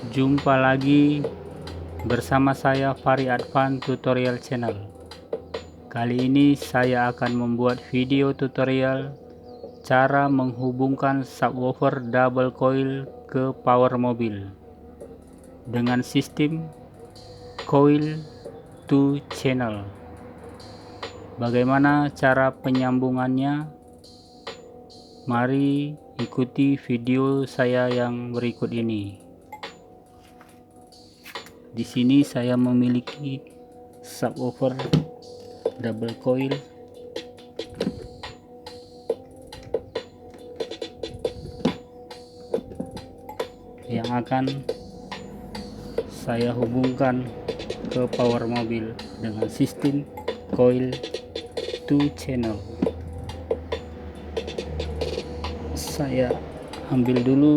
Jumpa lagi bersama saya Fahri Advan Tutorial Channel. Kali ini saya akan membuat video tutorial cara menghubungkan subwoofer double coil ke power mobil dengan sistem coil to channel. Bagaimana cara penyambungannya? Mari ikuti video saya yang berikut ini. Di sini saya memiliki subwoofer double coil yang akan saya hubungkan ke power mobil dengan sistem coil to channel. Saya ambil dulu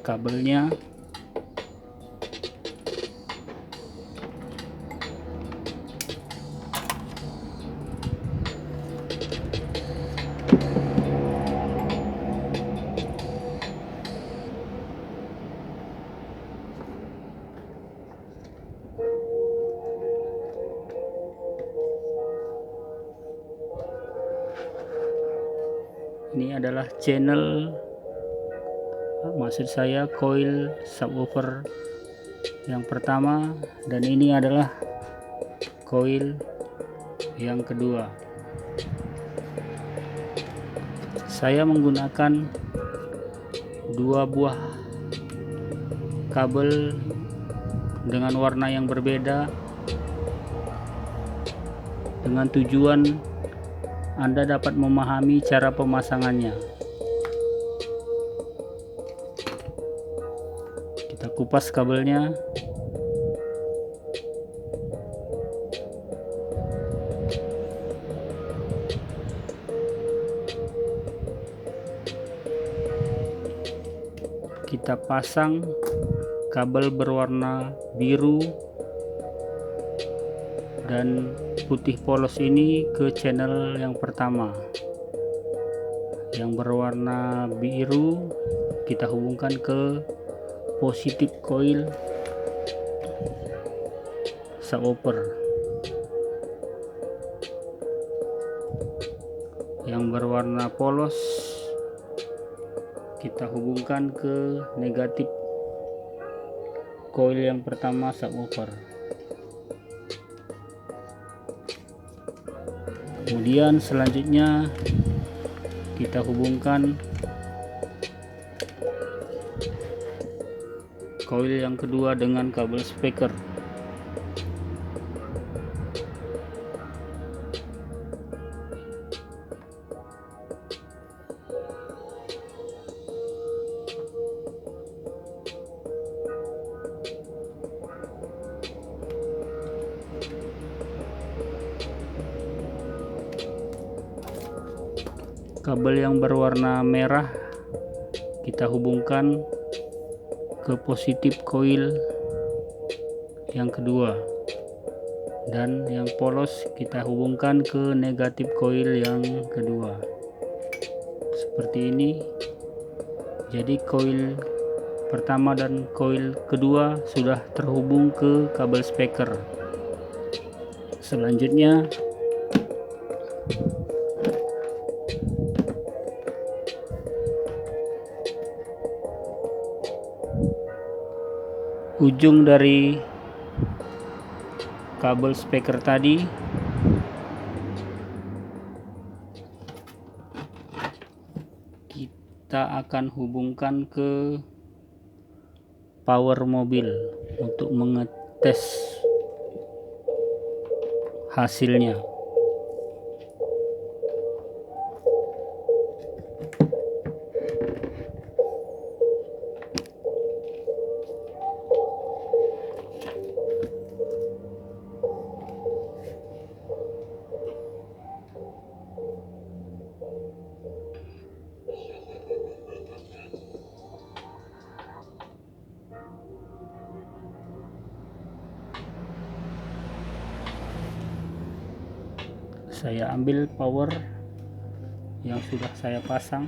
kabelnya. Ini adalah channel, maksud saya coil subwoofer yang pertama, dan ini adalah coil yang kedua. Saya menggunakan dua buah kabel dengan warna yang berbeda dengan tujuan Anda dapat memahami cara pemasangannya. Kita kupas kabelnya. Kita pasang kabel berwarna biru dan putih polos ini ke channel yang pertama. Yang berwarna biru kita hubungkan ke positif coil subwoofer. Yang berwarna polos kita hubungkan ke negatif coil yang pertama subwoofer. Kemudian selanjutnya kita hubungkan coil yang kedua dengan kabel speaker. Kabel yang berwarna merah kita hubungkan ke positif coil yang kedua, dan yang polos kita hubungkan ke negatif coil yang kedua, seperti ini. Jadi coil pertama dan coil kedua sudah terhubung ke kabel speaker. Selanjutnya ujung dari kabel speaker tadi kita akan hubungkan ke power mobil untuk mengetes hasilnya. Saya ambil power yang sudah saya pasang.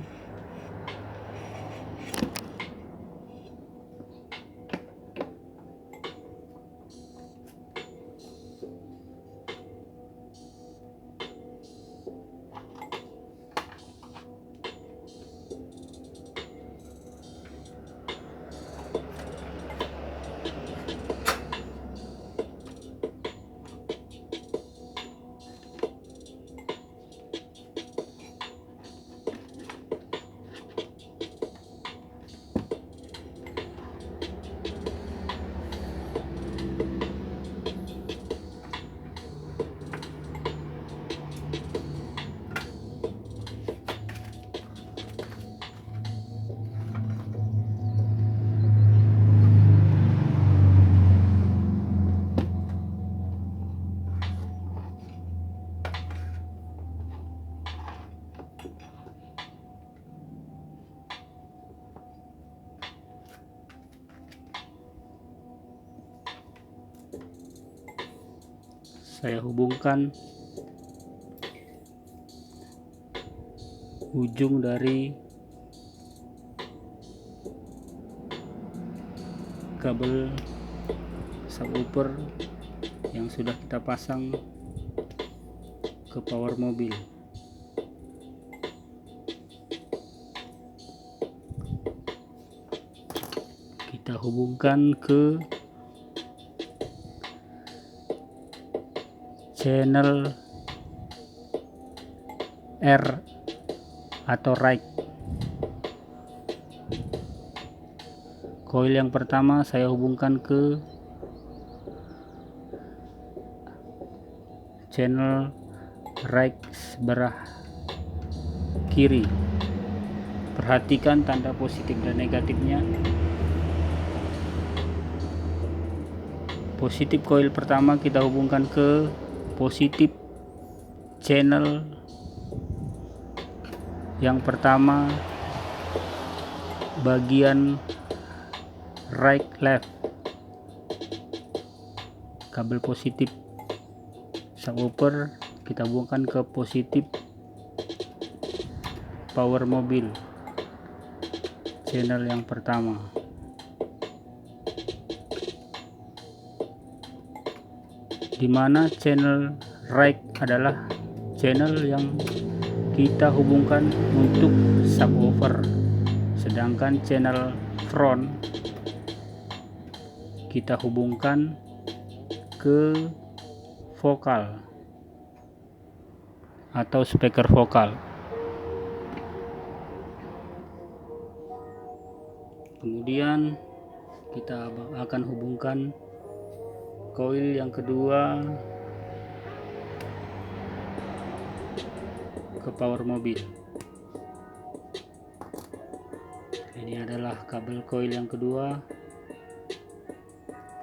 saya hubungkan ujung dari kabel subwoofer yang sudah kita pasang ke power mobil. Kita hubungkan ke channel R atau right. Koil yang pertama saya hubungkan ke channel right sebelah kiri. Perhatikan tanda positif dan negatifnya. Positif koil pertama kita hubungkan ke positif channel yang pertama bagian right left. Kabel positif subwoofer kita hubungkan ke positif power mobil channel yang pertama. Dimana channel right adalah channel yang kita hubungkan untuk subwoofer, sedangkan channel front kita hubungkan ke vokal atau speaker vokal. Kemudian kita akan hubungkan koil yang kedua ke power mobil. Ini adalah kabel koil yang kedua,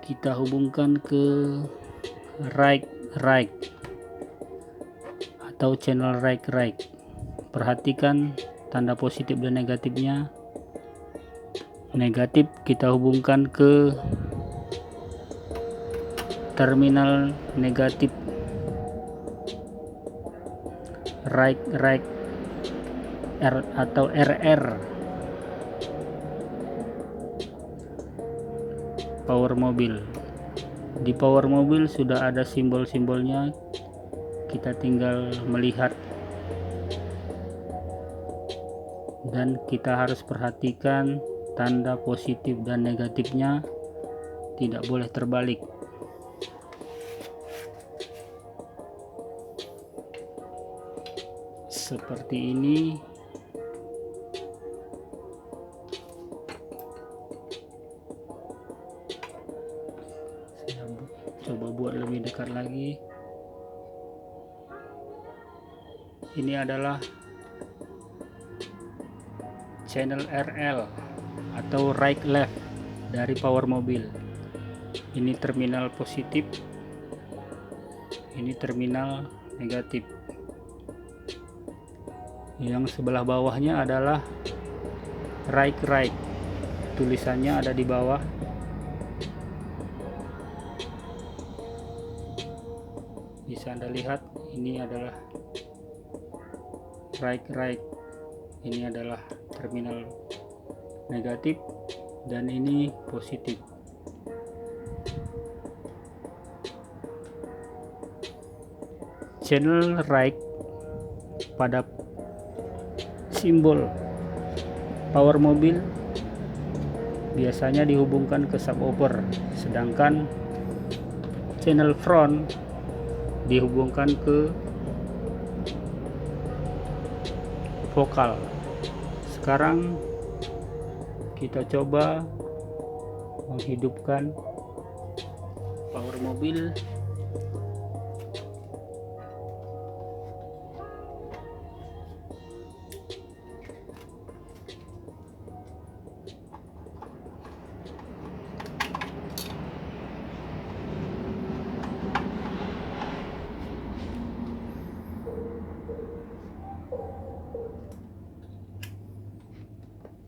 kita hubungkan ke right atau channel right. Perhatikan tanda positif dan negatifnya. Negatif kita hubungkan ke terminal negatif right R atau RR power mobil. Di power mobil sudah ada simbol-simbolnya, kita tinggal melihat dan kita harus perhatikan tanda positif dan negatifnya, tidak boleh terbalik. Seperti ini. Saya coba buat lebih dekat lagi. Ini adalah channel RL atau right left dari power mobil. Ini terminal positif, ini terminal negatif. Yang sebelah bawahnya adalah right. Tulisannya ada di bawah. Bisa Anda lihat, ini adalah right. Ini adalah terminal negatif dan ini positif. Channel right pada simbol power mobil biasanya dihubungkan ke subwoofer, sedangkan channel front dihubungkan ke vokal. Sekarang kita coba menghidupkan power mobil.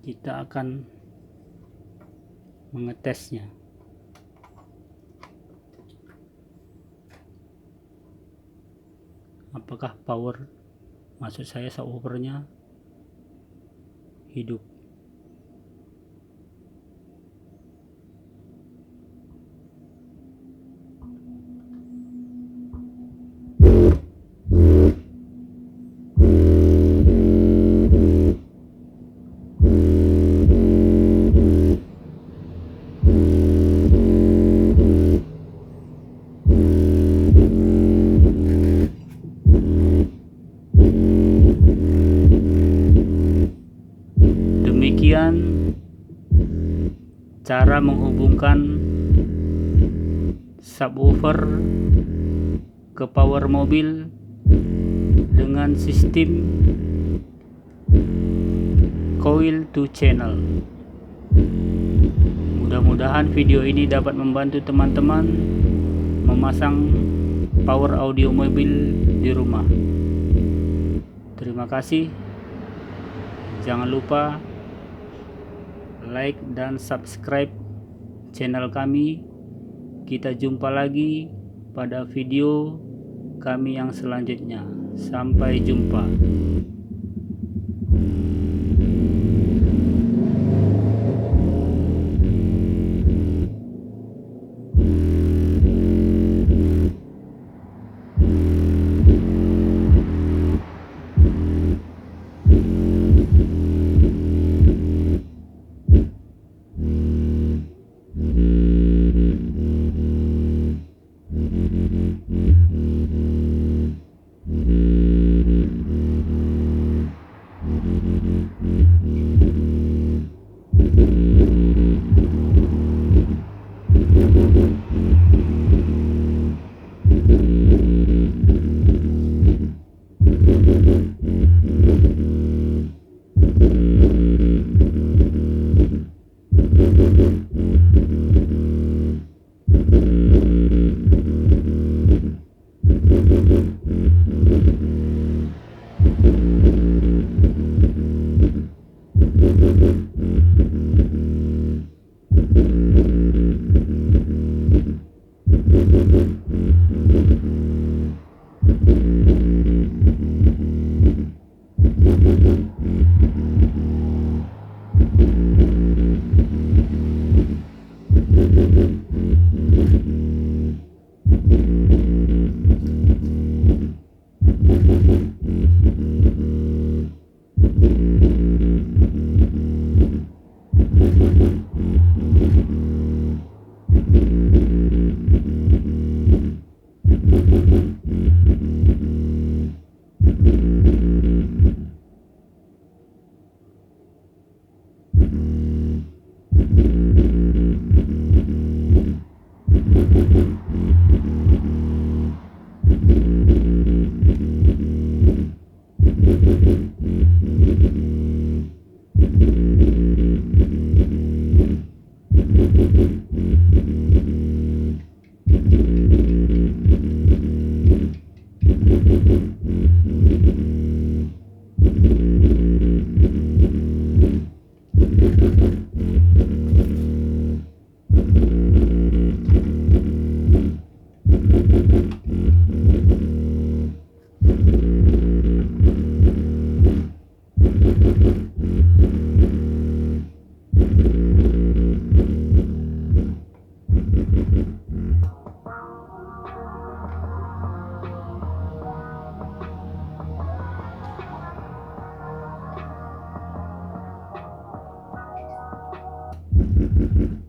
Kita akan mengetesnya. apakah power, maksud saya subwoofernya hidup. Demikian cara menghubungkan subwoofer ke power mobil dengan sistem coil to channel. Mudah-mudahan video ini dapat membantu teman-teman memasang power audio mobil di rumah. Terima kasih. Jangan lupa like dan subscribe channel kami. Kita jumpa lagi pada video kami yang selanjutnya. Sampai jumpa. Thank you.